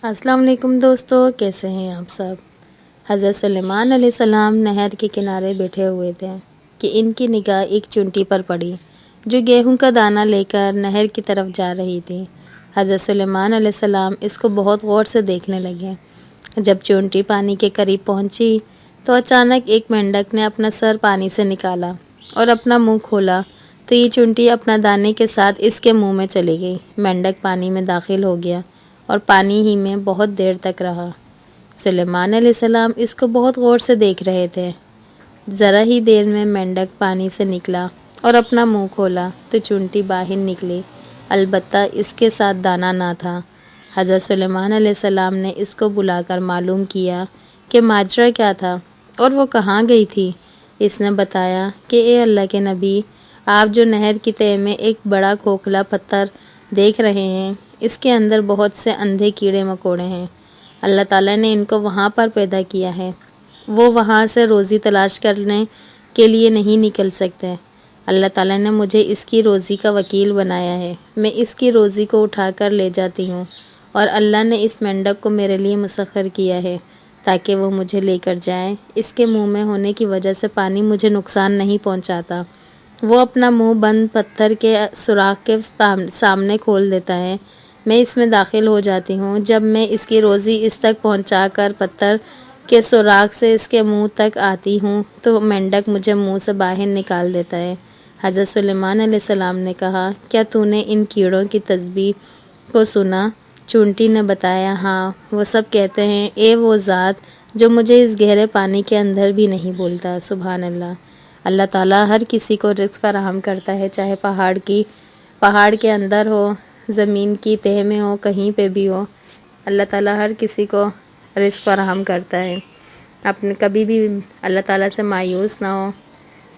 السلام علیکم دوستو، کیسے ہیں آپ سب؟ حضرت سلیمان علیہ السلام نہر کے کنارے بیٹھے ہوئے تھے کہ ان کی نگاہ ایک چونٹی پر پڑی جو گیہوں کا دانہ لے کر نہر کی طرف جا رہی تھی۔ حضرت سلیمان علیہ السلام اس کو بہت غور سے دیکھنے لگے۔ جب چونٹی پانی کے قریب پہنچی تو اچانک ایک مینڈک نے اپنا سر پانی سے نکالا اور اپنا منہ کھولا تو یہ چونٹی اپنا دانے کے ساتھ اس کے منہ میں چلی گئی۔ مینڈک پانی میں داخل ہو گیا اور پانی ہی میں بہت دیر تک رہا۔ سلیمان علیہ السلام اس کو بہت غور سے دیکھ رہے تھے۔ ذرا ہی دیر میں مینڈک پانی سے نکلا اور اپنا منہ کھولا تو چونٹی باہر نکلی، البتہ اس کے ساتھ دانہ نہ تھا۔ حضرت سلیمان علیہ السلام نے اس کو بلا کر معلوم کیا کہ ماجرا کیا تھا اور وہ کہاں گئی تھی۔ اس نے بتایا کہ اے اللہ کے نبی، آپ جو نہر کی تہہ میں ایک بڑا کھوکھلا پتھر دیکھ رہے ہیں، اس کے اندر بہت سے اندھے کیڑے مکوڑے ہیں۔ اللہ تعالیٰ نے ان کو وہاں پر پیدا کیا ہے، وہ وہاں سے روزی تلاش کرنے کے لیے نہیں نکل سکتے۔ اللہ تعالیٰ نے مجھے اس کی روزی کا وکیل بنایا ہے، میں اس کی روزی کو اٹھا کر لے جاتی ہوں، اور اللہ نے اس مینڈک کو میرے لیے مسخر کیا ہے تاکہ وہ مجھے لے کر جائے۔ اس کے منہ میں ہونے کی وجہ سے پانی مجھے نقصان نہیں پہنچاتا۔ وہ اپنا منہ بند پتھر کے سوراخ کے سامنے کھول دیتا ہے، میں اس میں داخل ہو جاتی ہوں۔ جب میں اس کی روزی اس تک پہنچا کر پتھر کے سوراخ سے اس کے منہ تک آتی ہوں تو مینڈک مجھے منہ سے باہر نکال دیتا ہے۔ حضرت سلیمان علیہ السلام نے کہا، کیا تو نے ان کیڑوں کی تسبیح کو سنا؟ چونٹی نے بتایا، ہاں، وہ سب کہتے ہیں، اے وہ ذات جو مجھے اس گہرے پانی کے اندر بھی نہیں بھولتا۔ سبحان اللہ۔ اللہ تعالیٰ ہر کسی کو رزق فراہم کرتا ہے، چاہے پہاڑ کے اندر ہو، زمین کی تہہ میں ہو، کہیں پہ بھی ہو، اللہ تعالیٰ ہر کسی کو رزق فراہم کرتا ہے۔ کبھی بھی اللہ تعالیٰ سے مایوس نہ ہو۔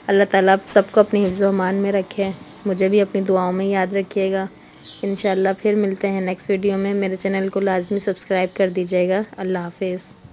اللہ تعالیٰ سب کو اپنی حفظ و امان میں رکھے۔ مجھے بھی اپنی دعاؤں میں یاد رکھیے گا۔ انشاءاللہ پھر ملتے ہیں نیکسٹ ویڈیو میں۔ میرے چینل کو لازمی سبسکرائب کر دیجیے گا۔ اللہ حافظ۔